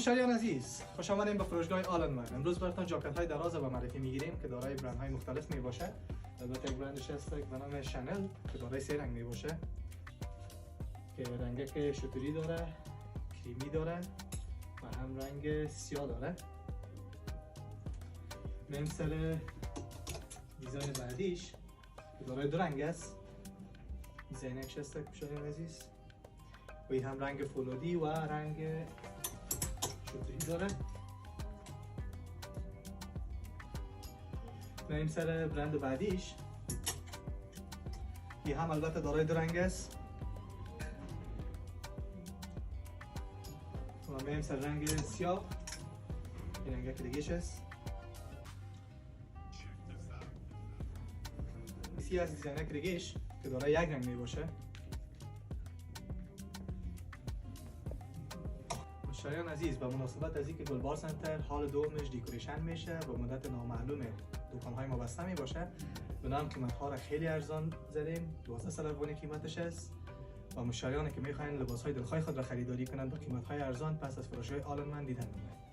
مشتریان عزیز، خوش آمدید به فروشگاه آلنمن. امروز براتون جاکت های دراز به معرفی میگیریم که دارای برند های مختلف می باشه. البته یک برندش هست به نام شانل که دارای 3 رنگ می باشه که رنگی که شتوری داره، کریمی داره و هم رنگ سیاه داره. میم سر دیزاین بعدیش که دارای 2 رنگ است. دیزاینش هست مشتریان عزیز و این هم رنگ فولادی و رنگ شتوری داره. بریم سر برند بعدیش. این هم البته دارای 2 رنگ است و بریم سر رنگ سیاه. این رنگ که دیگهش است. سی از دیزاینه که دیگهش که دارای 1 رنگ می باشه. مشتریان عزیز، به مناسبت از اینکه گلبار سنتر حال دومش دیکوریشن میشه و مدت نامعلومه دکان‌های ما بسته می باشه، بنابراین قیمت‌ها را خیلی ارزان زدیم. 12 سلبونی قیمتش است و مشتریانی که میخواین لباس‌های دلخواه خود را خریداری کنند با قیمت‌های ارزان پس از فروشگاه آلنمن دیدن می‌کنند.